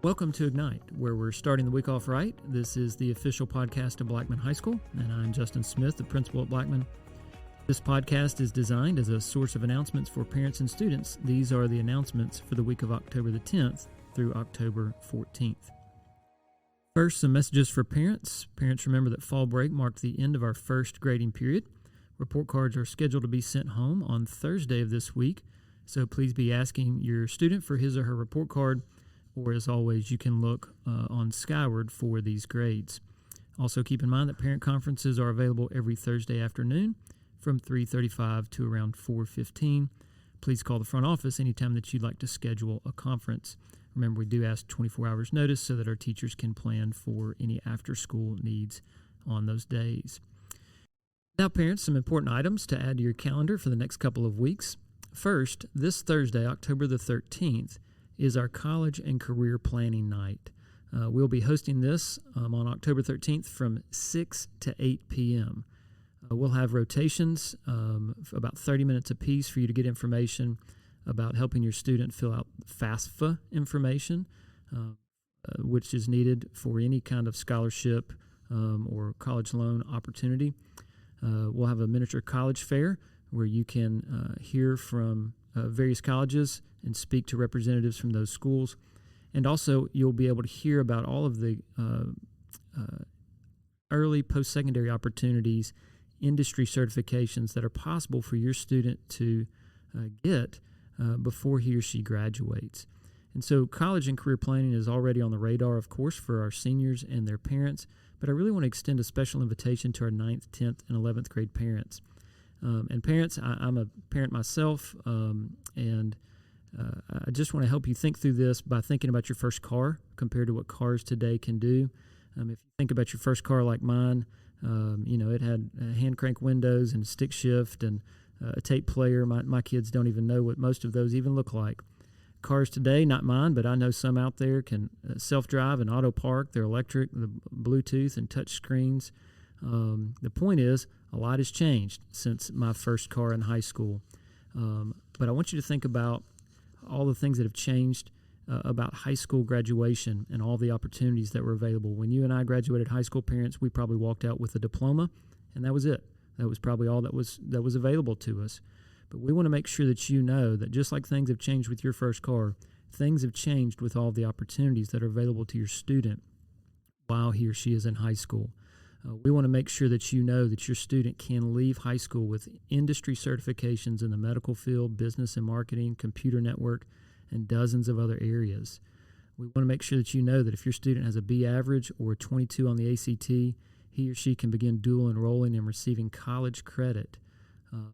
Welcome to Ignite, where we're starting the week off right. This is the official podcast of Blackman High School, and I'm Justin Smith, the principal at Blackman. This podcast is designed as a source of announcements for parents and students. These are the announcements for the week of October the 10th through October 14th. First, some messages for parents. Parents, remember that fall break marked the end of our first grading period. Report cards are scheduled to be sent home on Thursday of this week, so please be asking your student for his or her report card, or as always, you can look on Skyward for these grades. Also keep in mind that parent conferences are available every Thursday afternoon from 3:35 to around 4:15. Please call the front office anytime that you'd like to schedule a conference. Remember, we do ask 24 hours notice so that our teachers can plan for any after-school needs on those days. Now, parents, some important items to add to your calendar for the next couple of weeks. First, this Thursday, October the 13th, is our College and Career Planning Night. We'll be hosting this on October 13th from 6 to 8 p.m. We'll have rotations, about 30 minutes apiece for you to get information about helping your student fill out FAFSA information, which is needed for any kind of scholarship or college loan opportunity. We'll have a miniature college fair where you can hear from various colleges and speak to representatives from those schools. And also, you'll be able to hear about all of the early post-secondary opportunities, industry certifications that are possible for your student to get before he or she graduates. And so college and career planning is already on the radar, of course, for our seniors and their parents, but I really want to extend a special invitation to our 9th, 10th, and 11th grade parents. And parents, I'm a parent myself, and I just want to help you think through this by thinking about your first car compared to what cars today can do. If you think about your first car like mine, it had hand crank windows and stick shift and a tape player. My kids don't even know what most of those even look like. Cars today, not mine, but I know some out there, can self-drive and auto park. They're electric, the Bluetooth and touch screens. The point is, a lot has changed since my first car in high school. But I want you to think about all the things that have changed about high school graduation and all the opportunities that were available. When you and I graduated high school, parents, we probably walked out with a diploma, and that was it. That was probably all that was available to us. But we want to make sure that you know that just like things have changed with your first car, things have changed with all the opportunities that are available to your student while he or she is in high school. We want to make sure that you know that your student can leave high school with industry certifications in the medical field, business and marketing, computer network, and dozens of other areas. We want to make sure that you know that if your student has a B average or a 22 on the ACT, he or she can begin dual enrolling and receiving college credit in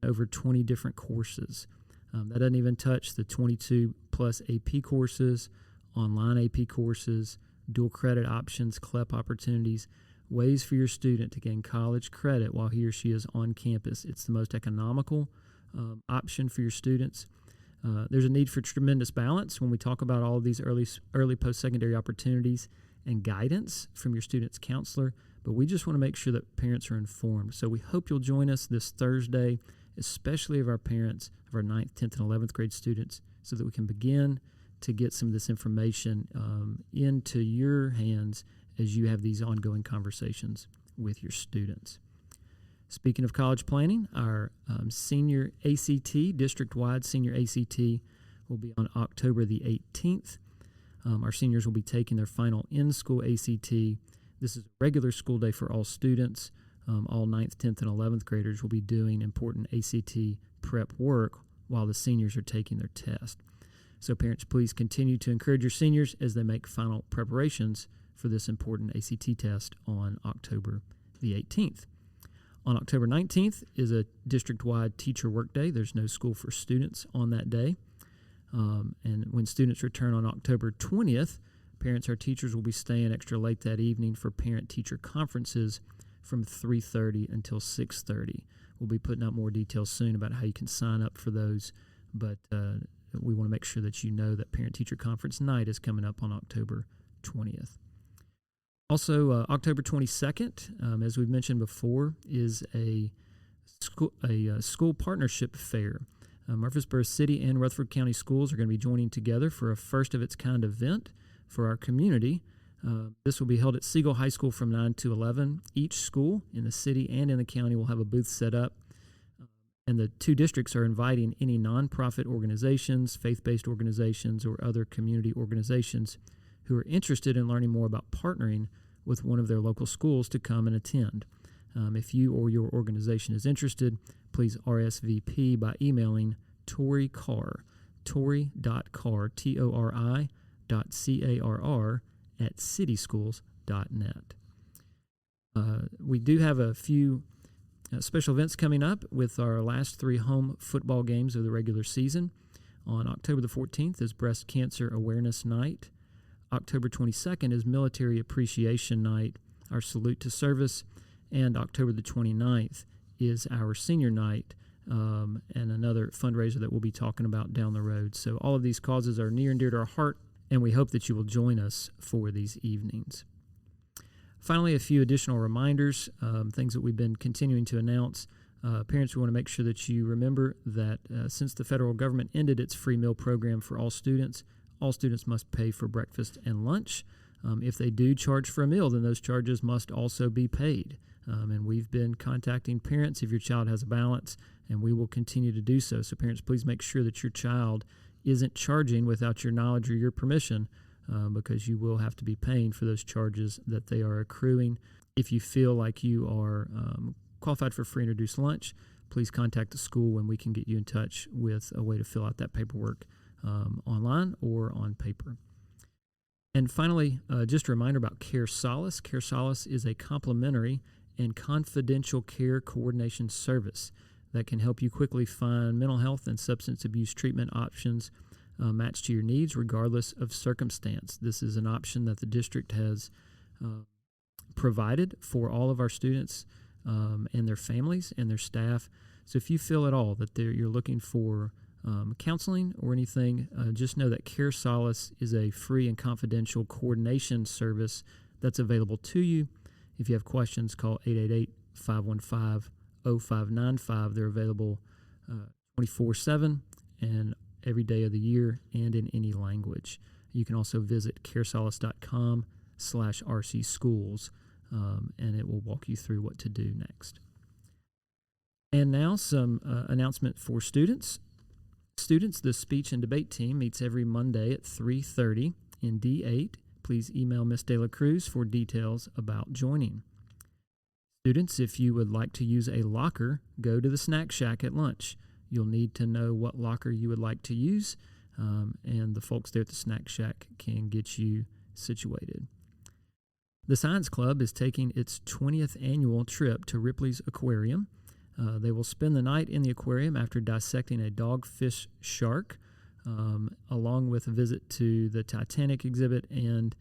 over 20 different courses. That doesn't even touch the 22 plus AP courses, online AP courses, dual credit options, CLEP opportunities, ways for your student to gain college credit while he or she is on campus. It's the most economical option for your students. There's a need for tremendous balance when we talk about all of these early post-secondary opportunities and guidance from your student's counselor, but we just want to make sure that parents are informed. So we hope you'll join us this Thursday, especially of our parents, of our 9th, 10th, and 11th grade students, so that we can begin to get some of this information into your hands as you have these ongoing conversations with your students. Speaking of college planning, our senior ACT, district-wide senior ACT, will be on October the 18th. Our seniors will be taking their final in-school ACT. This is a regular school day for all students. All 9th, 10th, and 11th graders will be doing important ACT prep work while the seniors are taking their test. So parents, please continue to encourage your seniors as they make final preparations for this important ACT test on October the 18th. On October 19th is a district-wide teacher workday. There's no school for students on that day. And when students return on October 20th, parents or teachers will be staying extra late that evening for parent-teacher conferences from 3:30 until 6:30. We'll be putting out more details soon about how you can sign up for those, but we want to make sure that you know that parent-teacher conference night is coming up on October 20th. Also, October 22nd, as we've mentioned before, is a school partnership fair. Murfreesboro City and Rutherford County Schools are going to be joining together for a first-of-its-kind event for our community. This will be held at Siegel High School from 9 to 11. Each school in the city and in the county will have a booth set up. And the two districts are inviting any nonprofit organizations, faith-based organizations, or other community organizations who are interested in learning more about partnering with one of their local schools to come and attend. If you or your organization is interested, please RSVP by emailing Tori Carr, tori.carr, Tori.carr at cityschools.net. We do have a few special events coming up with our last 3 home football games of the regular season. On October the 14th is Breast Cancer Awareness Night. October 22nd is Military Appreciation Night, our salute to service. And October the 29th is our senior night, and another fundraiser that we'll be talking about down the road. So all of these causes are near and dear to our heart, and we hope that you will join us for these evenings. Finally, a few additional reminders, things that we've been continuing to announce. Parents, we want to make sure that you remember that since the federal government ended its free meal program for all students must pay for breakfast and lunch. If they do charge for a meal, then those charges must also be paid. And we've been contacting parents if your child has a balance, and we will continue to do so. So parents, please make sure that your child isn't charging without your knowledge or your permission, because you will have to be paying for those charges that they are accruing. If you feel like you are qualified for free and reduced lunch, please contact the school and we can get you in touch with a way to fill out that paperwork online or on paper. And finally, just a reminder about Care Solace. Care Solace is a complimentary and confidential care coordination service that can help you quickly find mental health and substance abuse treatment options matched to your needs regardless of circumstance. This is an option that the district has provided for all of our students and their families and their staff. So if you feel at all that you're looking for counseling or anything, just know that Care Solace is a free and confidential coordination service that's available to you. If you have questions, call 888-515-0595. They're available 24/7 and every day of the year and in any language. You can also visit caresolace.com/RC Schools, and it will walk you through what to do next. And now some announcement for students. Students, the speech and debate team meets every Monday at 3:30 in D8. Please email Ms. De La Cruz for details about joining. Students, if you would like to use a locker, go to the snack shack at lunch. You'll need to know what locker you would like to use, and the folks there at the snack shack can get you situated. The Science Club is taking its 20th annual trip to Ripley's Aquarium. They will spend the night in the aquarium after dissecting a dogfish shark, along with a visit to the Titanic exhibit and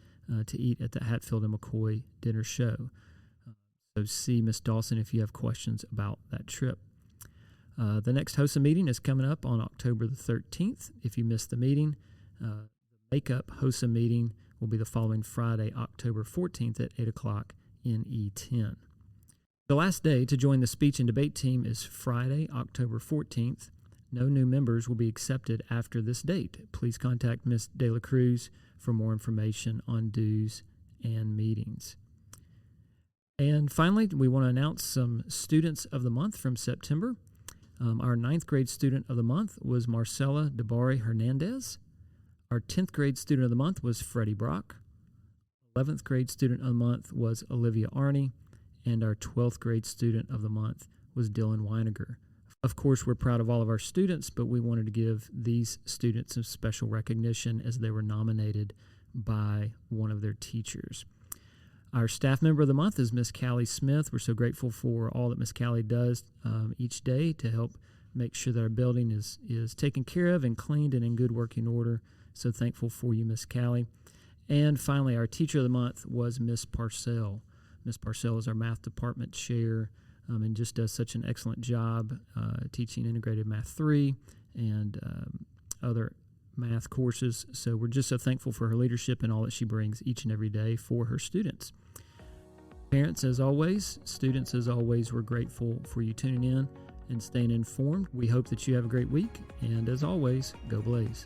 to eat at the Hatfield and McCoy dinner show. So see Ms. Dawson if you have questions about that trip. The next HOSA meeting is coming up on October the 13th. If you missed the meeting, the Makeup HOSA meeting will be the following Friday, October 14th at 8 o'clock in E10. The last day to join the speech and debate team is Friday, October 14th. No new members will be accepted after this date. Please contact Ms. De La Cruz for more information on dues and meetings. And finally, we want to announce some Students of the Month from September. Our 9th grade Student of the Month was Marcela Debari Hernandez. Our 10th grade Student of the Month was Freddie Brock. 11th grade Student of the Month was Olivia Arney. And our 12th grade Student of the Month was Dylan Weiniger. Of course, we're proud of all of our students, but we wanted to give these students some special recognition as they were nominated by one of their teachers. Our staff member of the month is Miss Callie Smith. We're so grateful for all that Miss Callie does each day to help make sure that our building is taken care of and cleaned and in good working order. So thankful for you, Miss Callie. And finally, our teacher of the month was Miss Parcell. Miss Parcell is our math department chair and just does such an excellent job teaching Integrated Math 3 and other math courses. So we're just so thankful for her leadership and all that she brings each and every day for her students. Parents, as always, students, as always, we're grateful for you tuning in and staying informed. We hope that you have a great week, and as always, go Blaze.